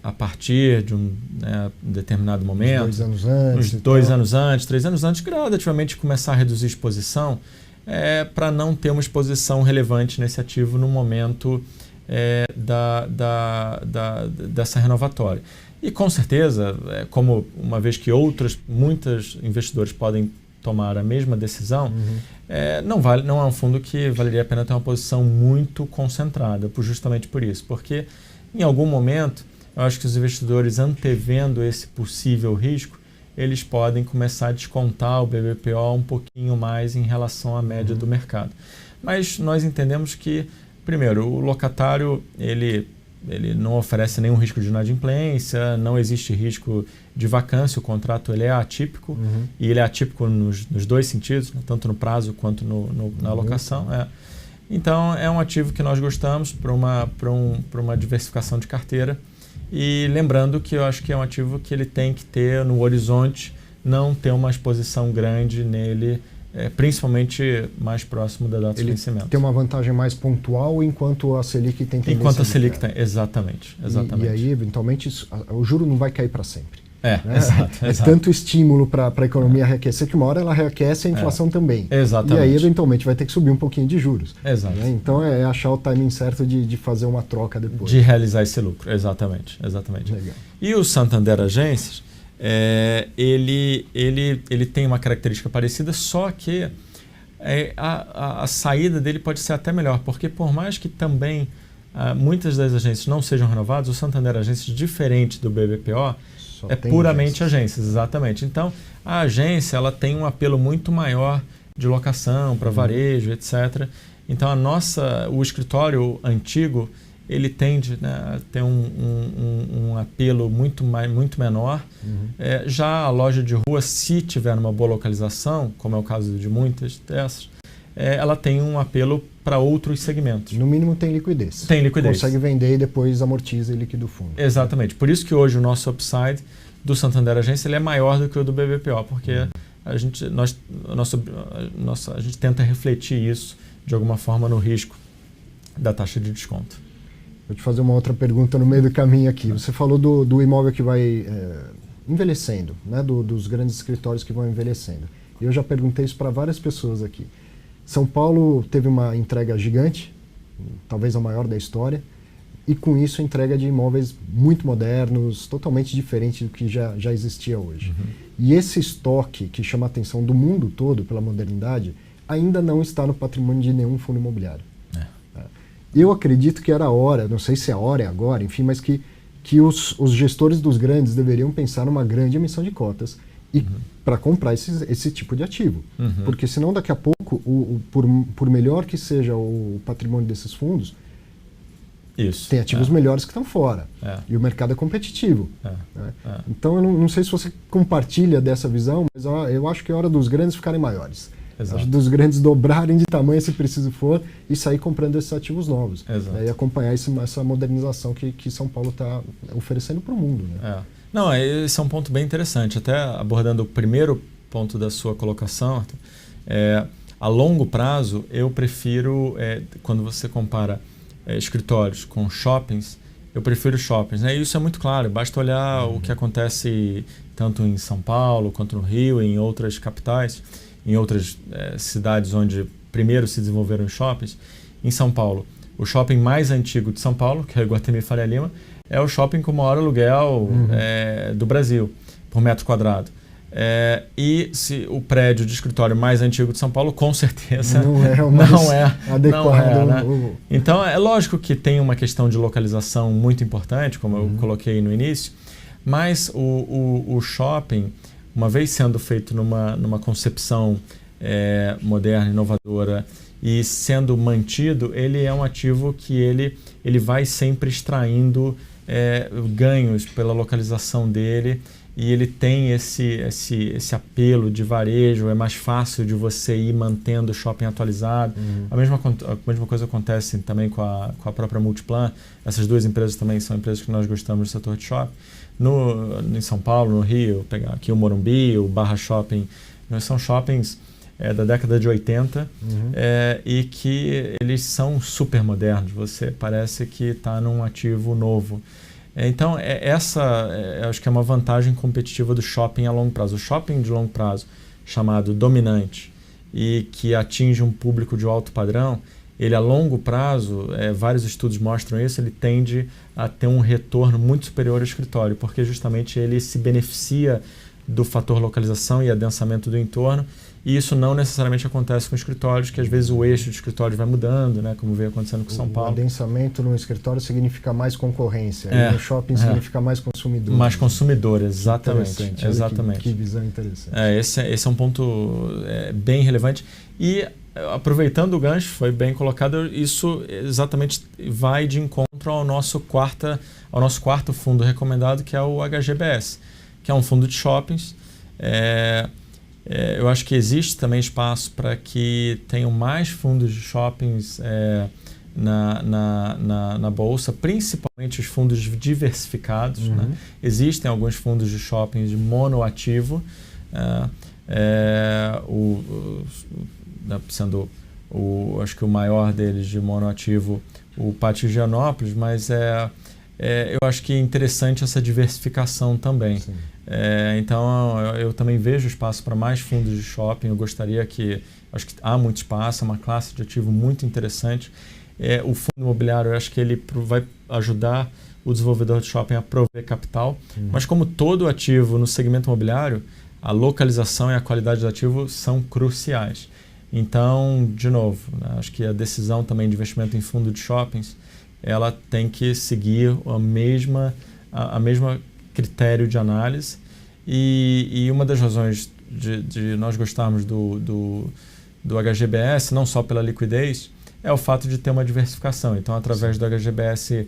a partir de um determinado momento, uns 2 anos antes, 3 anos antes, gradativamente começar a reduzir a exposição, para não ter uma exposição relevante nesse ativo no momento dessa renovatória. E com certeza, como uma vez que muitos investidores podem tomar a mesma decisão, não é um fundo que valeria a pena ter uma posição muito concentrada, justamente por isso, porque em algum momento, eu acho que os investidores, antevendo esse possível risco, eles podem começar a descontar o BBPO um pouquinho mais em relação à média do mercado. Mas nós entendemos que, primeiro, o locatário ele não oferece nenhum risco de inadimplência, não existe risco de vacância, o contrato ele é atípico, e ele é atípico nos 2 sentidos, né, tanto no prazo quanto na alocação. Então, é um ativo que nós gostamos para uma diversificação de carteira. E lembrando que eu acho que é um ativo que ele tem que ter no horizonte, não ter uma exposição grande nele, principalmente mais próximo da data de vencimento. Tem uma vantagem mais pontual, enquanto a Selic tem tendência. Enquanto a Selic tem, exatamente. E aí, eventualmente, o juro não vai cair para sempre. Exato. É tanto estímulo para a economia reaquecer que uma hora ela reaquece a inflação também. Exatamente. E aí, eventualmente, vai ter que subir um pouquinho de juros. Exato. Né? Então, é achar o timing certo de fazer uma troca depois. De realizar esse lucro, exatamente. Legal. E o Santander Agências, ele tem uma característica parecida, só que a saída dele pode ser até melhor, porque por mais que também muitas das agências não sejam renovadas, o Santander Agências, diferente do BBPO, puramente agências, exatamente. Então, a agência ela tem um apelo muito maior de locação para varejo, etc. Então, o escritório antigo, ele tende a ter um apelo muito menor. Já a loja de rua, se tiver uma boa localização, como é o caso de muitas dessas, ela tem um apelo para outros segmentos. No mínimo tem liquidez. Tem liquidez. Consegue vender e depois amortiza e liquida o fundo. Exatamente. Por isso que hoje o nosso upside do Santander Agência ele é maior do que o do BBPO, porque a gente tenta refletir isso de alguma forma no risco da taxa de desconto. Vou te fazer uma outra pergunta no meio do caminho aqui. Você falou do imóvel que vai envelhecendo, né? Dos grandes escritórios que vão envelhecendo. Eu já perguntei isso para várias pessoas aqui. São Paulo teve uma entrega gigante, talvez a maior da história, e com isso a entrega de imóveis muito modernos, totalmente diferente do que já existia hoje. E esse estoque que chama a atenção do mundo todo pela modernidade ainda não está no patrimônio de nenhum fundo imobiliário. Eu acredito que era a hora, não sei se a hora é agora, enfim, mas que os gestores dos grandes deveriam pensar numa grande emissão de cotas para comprar esse tipo de ativo. Porque senão daqui a pouco, por melhor que seja o patrimônio desses fundos, tem ativos melhores que estão fora. E o mercado é competitivo. Então eu não sei se você compartilha dessa visão, mas eu acho que é hora dos grandes ficarem maiores. Acho dos grandes dobrarem de tamanho, se preciso for, e sair comprando esses ativos novos. E acompanhar essa modernização que São Paulo está oferecendo para o mundo. Né? Não, esse é um ponto bem interessante. Até abordando o primeiro ponto da sua colocação, a longo prazo, eu prefiro, quando você compara escritórios com shoppings, eu prefiro shoppings. Né? E isso é muito claro, basta olhar o que acontece tanto em São Paulo, quanto no Rio, em outras capitais, em outras cidades onde primeiro se desenvolveram shoppings. Em São Paulo, o shopping mais antigo de São Paulo, que é o Iguatemi Faria Lima, é o shopping com o maior aluguel do Brasil, por metro quadrado. E se o prédio de escritório mais antigo de São Paulo, com certeza não é adequado. Né? Então, é lógico que tem uma questão de localização muito importante, como eu coloquei no início, mas o shopping, uma vez sendo feito numa concepção moderna, inovadora, e sendo mantido, ele é um ativo que ele vai sempre extraindo ganhos pela localização dele, e ele tem esse apelo de varejo, é mais fácil de você ir mantendo o shopping atualizado. A mesma coisa acontece também com a própria Multiplan. Essas duas empresas também são empresas que nós gostamos do setor de shopping. Em São Paulo, no Rio, pegar aqui o Morumbi, o Barra Shopping, são shoppings da década de 80 e que eles são super modernos. Você parece que está num ativo novo. Então, acho que é uma vantagem competitiva do shopping a longo prazo. O shopping de longo prazo, chamado dominante, e que atinge um público de alto padrão, ele a longo prazo, vários estudos mostram isso, ele tende a ter um retorno muito superior ao escritório, porque justamente ele se beneficia do fator localização e adensamento do entorno, e isso não necessariamente acontece com escritórios, que às vezes o eixo de escritório vai mudando, né, como veio acontecendo com São Paulo. O adensamento no escritório significa mais concorrência, e no shopping significa mais consumidores. Mais consumidores, exatamente. Exatamente. Que visão interessante. Esse é um ponto bem relevante. E, aproveitando o gancho, foi bem colocado, isso exatamente vai de encontro ao nosso quarto fundo recomendado, que é o HGBS, que é um fundo de shoppings. Eu acho que existe também espaço para que tenham mais fundos de shoppings na Bolsa, principalmente os fundos diversificados. Né? Existem alguns fundos de shoppings de monoativo, sendo acho que o maior deles de monoativo, o Pátio Higienópolis, mas eu acho que é interessante essa diversificação também. Então, eu também vejo espaço para mais fundos de shopping. Eu gostaria acho que há muito espaço, é uma classe de ativo muito interessante. O fundo imobiliário, eu acho que ele vai ajudar o desenvolvedor de shopping a prover capital, mas como todo ativo no segmento imobiliário, a localização e a qualidade do ativo são cruciais. Então, de novo, né, acho que a decisão também de investimento em fundo de shoppings, ela tem que seguir a mesma critério de análise, e uma das razões de nós gostarmos do HGBS, não só pela liquidez, é o fato de ter uma diversificação. Então, através do HGBS,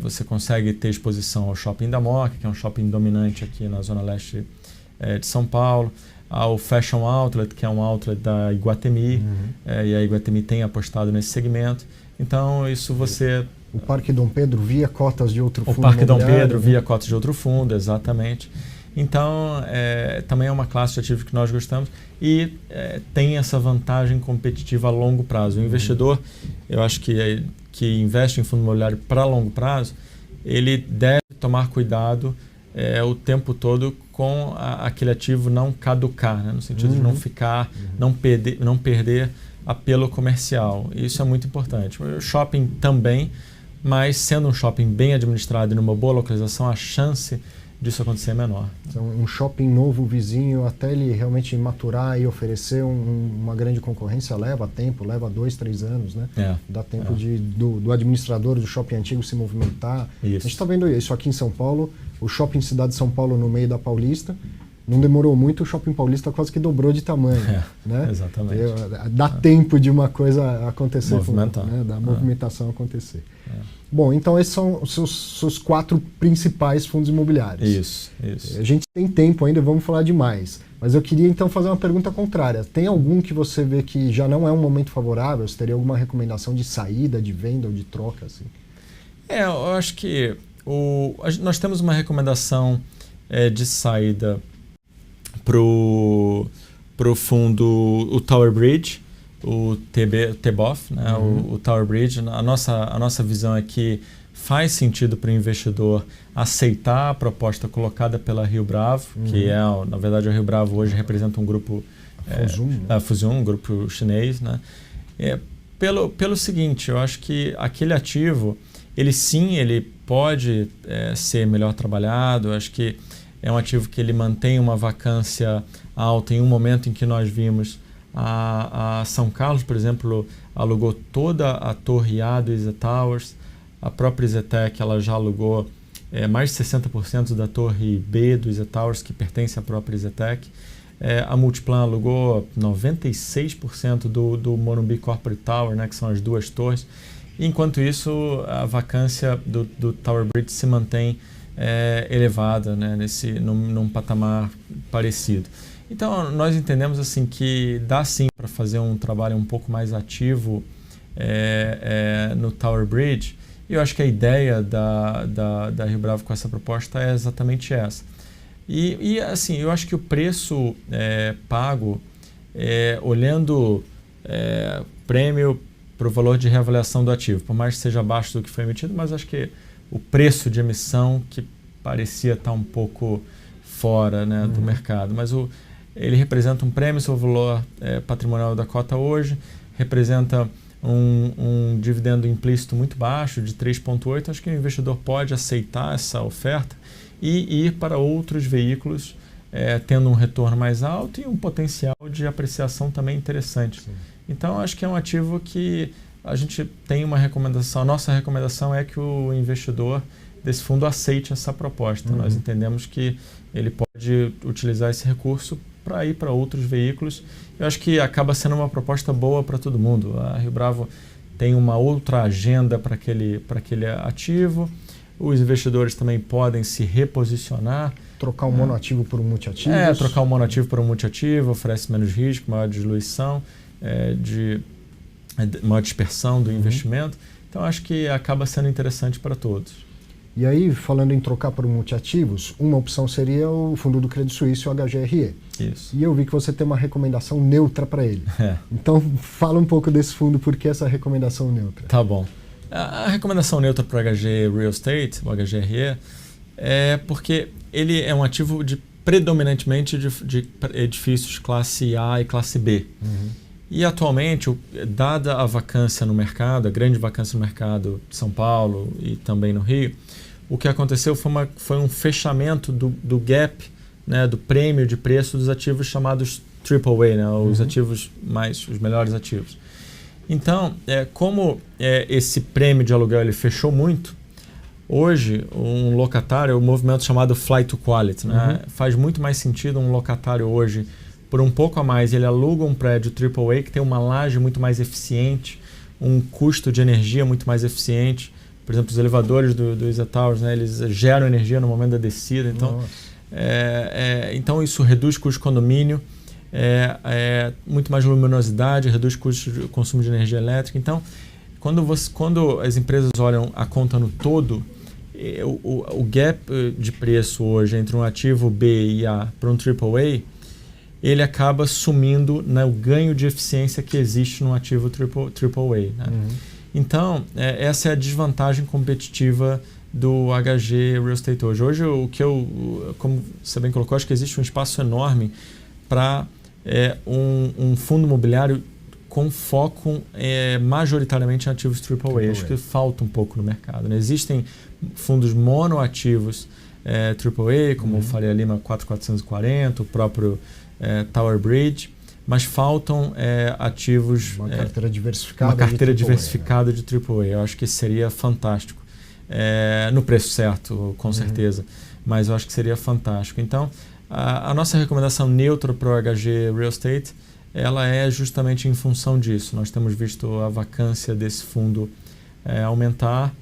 você consegue ter exposição ao Shopping da Moca, que é um shopping dominante aqui na Zona Leste de São Paulo, ao Fashion Outlet, que é um outlet da Iguatemi, e a Iguatemi tem apostado nesse segmento. Então, isso você... O Parque Dom Pedro via cotas de outro fundo. O Parque Dom Pedro via cotas de outro fundo, exatamente. Então, também é uma classe de ativos que nós gostamos e tem essa vantagem competitiva a longo prazo. O investidor, eu acho que investe em fundo imobiliário para longo prazo, ele deve tomar cuidado o tempo todo com aquele ativo não caducar, né? No sentido de não ficar, não perder apelo comercial. Isso é muito importante. O shopping também, mas sendo um shopping bem administrado e numa boa localização, a chance disso acontecer é menor. Então, um shopping novo, vizinho, até ele realmente maturar e oferecer uma grande concorrência, leva tempo, leva 2, 3 anos, né? Dá tempo do administrador do shopping antigo se movimentar. Isso. A gente está vendo isso aqui em São Paulo, o shopping Cidade de São Paulo no meio da Paulista. Não demorou muito, o Shopping Paulista quase que dobrou de tamanho. Né? Exatamente. Dá tempo de uma coisa acontecer, da movimentação acontecer. Bom, então esses são os seus 4 principais fundos imobiliários. Isso. A gente tem tempo ainda, vamos falar de mais. Mas eu queria então fazer uma pergunta contrária. Tem algum que você vê que já não é um momento favorável? Você teria alguma recomendação de saída, de venda ou de troca? Assim? Eu acho que nós temos uma recomendação de saída para o fundo, o Tower Bridge, o TBOF, né? O Tower Bridge. A nossa visão é que faz sentido para o investidor aceitar a proposta colocada pela Rio Bravo, que na verdade, a Rio Bravo hoje representa um grupo... A Fusion, um grupo chinês, né? Pelo seguinte, eu acho que aquele ativo, ele pode ser melhor trabalhado. Eu acho que é um ativo que ele mantém uma vacância alta em um momento em que nós vimos a São Carlos, por exemplo, alugou toda a torre A do EZ Towers, a própria EZTEC ela já alugou mais de 60% da torre B do EZ Towers, que pertence à própria EZTEC. A Multiplan alugou 96% do Morumbi Corporate Tower, né, que são as duas torres. Enquanto isso, a vacância do Tower Bridge se mantém elevada, né, num patamar parecido. Então, nós entendemos assim, que dá sim para fazer um trabalho um pouco mais ativo no Tower Bridge. E eu acho que a ideia da Rio Bravo com essa proposta é exatamente essa. E assim, eu acho que o preço pago, olhando prêmio para o valor de reavaliação do ativo, por mais que seja abaixo do que foi emitido, mas acho que o preço de emissão que parecia estar um pouco fora, né, do mercado. Mas ele representa um prêmio sobre o valor patrimonial da cota hoje, representa um dividendo implícito muito baixo, de 3,8. Acho que o investidor pode aceitar essa oferta e ir para outros veículos, tendo um retorno mais alto e um potencial de apreciação também interessante. Sim. Então, acho que é um ativo que a gente tem uma recomendação. A nossa recomendação é que o investidor desse fundo aceite essa proposta. Nós entendemos que ele pode utilizar esse recurso para ir para outros veículos. Eu acho que acaba sendo uma proposta boa para todo mundo. A Rio Bravo tem uma outra agenda para aquele ativo. Os investidores também podem se reposicionar. Trocar um monoativo por um multiativo. Trocar um monoativo por um multiativo, oferece menos risco, maior diluição, maior dispersão do investimento. Então, acho que acaba sendo interessante para todos. E aí, falando em trocar por multiativos, uma opção seria o fundo do Credit Suisse, o HGRE. Isso. E eu vi que você tem uma recomendação neutra para ele. Então, fala um pouco desse fundo, por que essa recomendação neutra? Tá bom. A recomendação neutra para o HG Real Estate, o HGRE, é porque ele é um ativo predominantemente de edifícios classe A e classe B. E atualmente, dada a vacância no mercado, a grande vacância no mercado de São Paulo e também no Rio, o que aconteceu foi um fechamento do gap, né, do prêmio de preço dos ativos chamados AAA, né, os ativos os melhores ativos. Então, como esse prêmio de aluguel ele fechou muito, hoje um locatário, o movimento chamado Flight to Quality, né, faz muito mais sentido um locatário hoje, por um pouco a mais, ele aluga um prédio AAA que tem uma laje muito mais eficiente, um custo de energia muito mais eficiente. Por exemplo, os elevadores do EZ Towers, né, eles geram energia no momento da descida. Então, então isso reduz custo de condomínio, muito mais luminosidade, reduz custo de consumo de energia elétrica. Então, quando as empresas olham a conta no todo, o gap de preço hoje entre um ativo B e A para um AAA, ele acaba sumindo no ganho de eficiência que existe no ativo AAA. Né? Então, essa é a desvantagem competitiva do HG Real Estate hoje. Hoje, como você bem colocou, acho que existe um espaço enorme para um fundo imobiliário com foco majoritariamente em ativos AAA. Acho que falta um pouco no mercado. Né? Existem fundos monoativos AAA, como o Faria Lima 4440, o próprio Tower Bridge, mas faltam ativos... Uma carteira diversificada. Uma carteira diversificada de AAA. Eu acho que seria fantástico. No preço certo, com certeza. Mas eu acho que seria fantástico. Então, a nossa recomendação neutra para o HG Real Estate, ela é justamente em função disso. Nós temos visto a vacância desse fundo aumentar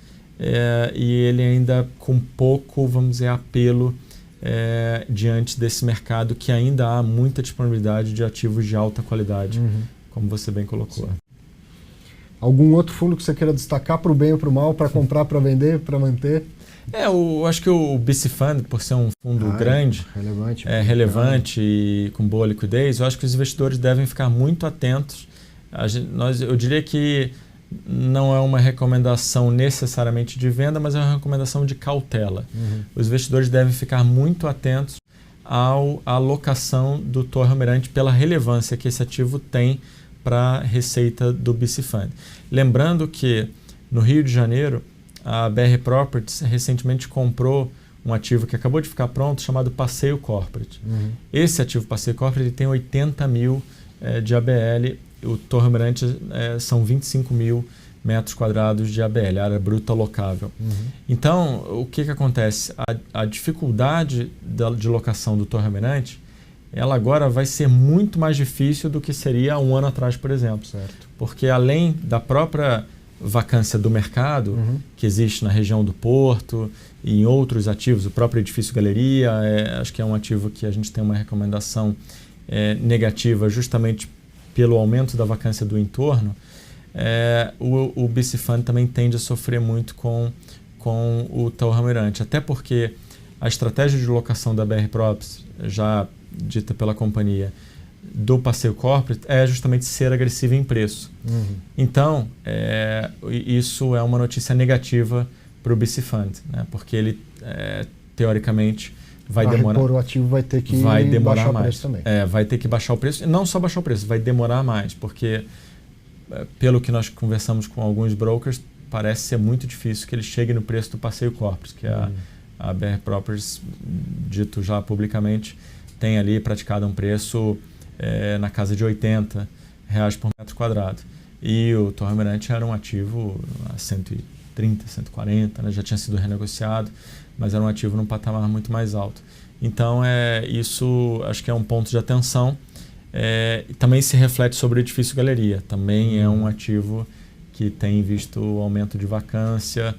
e ele ainda com pouco, vamos dizer, apelo diante desse mercado que ainda há muita disponibilidade de ativos de alta qualidade, como você bem colocou. Sim. Algum outro fundo que você queira destacar para o bem ou para o mal, para comprar, para vender, para manter? Eu acho que o BC Fund, por ser um fundo grande, relevante e com boa liquidez, eu acho que os investidores devem ficar muito atentos. Eu diria que não é uma recomendação necessariamente de venda, mas é uma recomendação de cautela. Os investidores devem ficar muito atentos à alocação do Torre Almirante pela relevância que esse ativo tem para a receita do BC Fund. Lembrando que no Rio de Janeiro, a BR Properties recentemente comprou um ativo que acabou de ficar pronto, chamado Passeio Corporate. Esse ativo Passeio Corporate tem 80 mil de ABL, o Torre Almirante são 25 mil metros quadrados de ABL, área bruta locável. Então, o que acontece? A dificuldade de locação do Torre Almirante, ela agora vai ser muito mais difícil do que seria há um ano atrás, por exemplo. Certo. Porque além da própria vacância do mercado, que existe na região do Porto e em outros ativos, o próprio edifício Galeria, acho que é um ativo que a gente tem uma recomendação negativa justamente pelo aumento da vacância do entorno. O BC Fund também tende a sofrer muito com o Torre Almirante, até porque a estratégia de locação da BR Properties, já dita pela companhia, do Passeio Corporate é justamente ser agressivo em preço. Então, isso é uma notícia negativa para o BC Fund, né? Porque ele, teoricamente, vai demorar. O ativo vai ter que baixar o preço também. Vai ter que baixar o preço, e não só baixar o preço, vai demorar mais, porque, pelo que nós conversamos com alguns brokers, parece ser muito difícil que ele chegue no preço do Passeio Corporate, que a BR Properties, dito já publicamente, tem ali praticado um preço na casa de R$80 por metro quadrado. E o Torre Almirante era um ativo a 130, 140, né? Já tinha sido renegociado, mas era um ativo num patamar muito mais alto. Então, isso acho que é um ponto de atenção. Também se reflete sobre o edifício Galeria. Também é um ativo que tem visto aumento de vacância,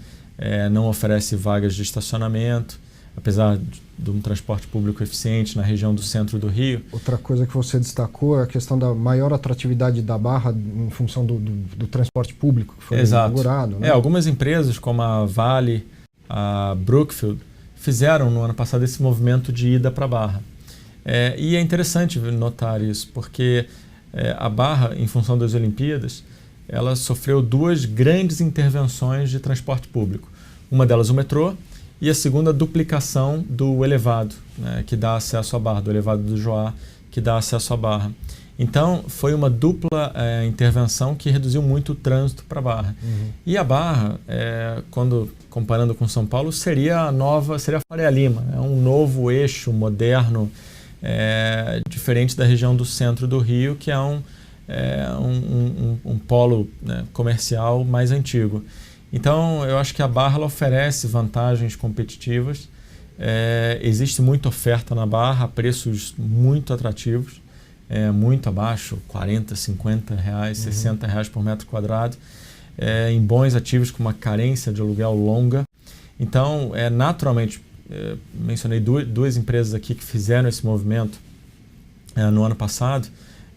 não oferece vagas de estacionamento, apesar de um transporte público eficiente na região do centro do Rio. Outra coisa que você destacou é a questão da maior atratividade da Barra em função do transporte público que foi inaugurado. Né? Algumas empresas, como a Vale, a Brookfield, fizeram no ano passado esse movimento de ida para a Barra. E é interessante notar isso, porque a Barra, em função das Olimpíadas, ela sofreu duas grandes intervenções de transporte público. Uma delas o metrô, e a segunda, a duplicação do elevado, né, que dá acesso à Barra, do elevado do Joá, que dá acesso à Barra. Então, foi uma dupla intervenção que reduziu muito o trânsito para a Barra. E a Barra, comparando com São Paulo, seria a Faria Lima, um novo eixo moderno, diferente da região do centro do Rio, que é um polo, né, comercial mais antigo. Então, eu acho que a Barra ela oferece vantagens competitivas. Existe muita oferta na Barra, preços muito atrativos, muito abaixo, R$40, R$50, R$60 por metro quadrado, em bons ativos com uma carência de aluguel longa. Então, naturalmente, mencionei duas empresas aqui que fizeram esse movimento no ano passado,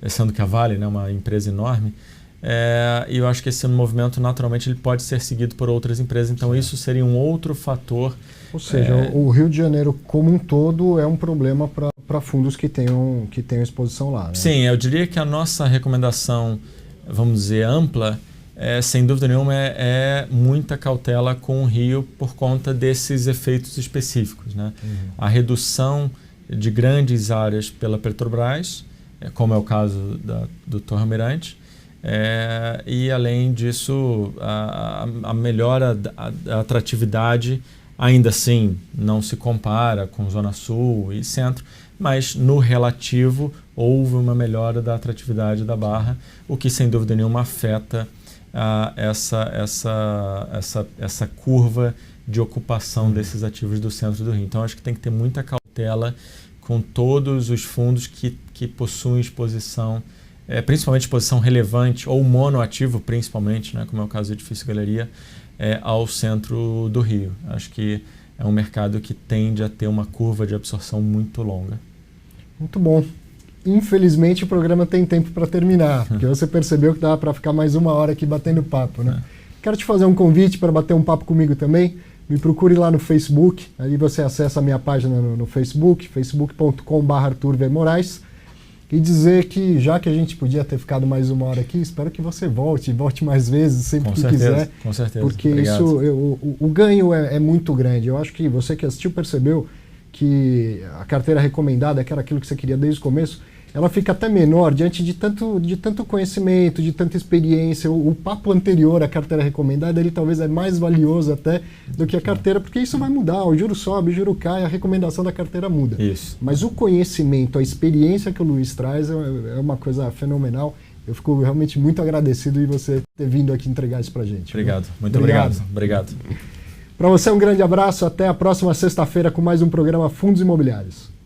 sendo que a Vale, né, uma empresa enorme. E eu acho que esse movimento, naturalmente, ele pode ser seguido por outras empresas. Então, isso seria um outro fator. Ou seja, o Rio de Janeiro como um todo é um problema para fundos que tenham exposição lá, né? Sim, eu diria que a nossa recomendação, vamos dizer, ampla, sem dúvida nenhuma, é muita cautela com o Rio por conta desses efeitos específicos, né? A redução de grandes áreas pela Petrobras, como é o caso do Torre Almirante, e além disso a melhora da atratividade ainda assim não se compara com Zona Sul e Centro, mas no relativo houve uma melhora da atratividade da Barra, o que sem dúvida nenhuma afeta essa curva de ocupação desses ativos do centro do Rio. Então acho que tem que ter muita cautela com todos os fundos que possuem exposição, principalmente exposição relevante ou monoativo, principalmente, né, como é o caso do edifício Galeria, ao centro do Rio. Acho que é um mercado que tende a ter uma curva de absorção muito longa. Muito bom. Infelizmente o programa tem tempo para terminar, porque você percebeu que dava para ficar mais uma hora aqui batendo papo, né? Quero te fazer um convite para bater um papo comigo também. Me procure lá no Facebook, aí você acessa a minha página no Facebook, facebook.com/ArthurVMoraes, e dizer que, já que a gente podia ter ficado mais uma hora aqui, espero que você volte mais vezes, sempre que quiser. Com certeza, porque obrigado. O ganho é muito grande. Eu acho que você que assistiu percebeu que a carteira recomendada, que era aquilo que você queria desde o começo, ela fica até menor diante de tanto conhecimento, de tanta experiência. O papo anterior à carteira recomendada, ele talvez é mais valioso até do que a carteira, porque isso vai mudar, o juro sobe, o juro cai, a recomendação da carteira muda. Isso. Mas o conhecimento, a experiência que o Luiz traz é uma coisa fenomenal. Eu fico realmente muito agradecido de você ter vindo aqui entregar isso pra gente. Obrigado, muito obrigado. Obrigado. Para você um grande abraço, até a próxima sexta-feira com mais um programa Fundos Imobiliários.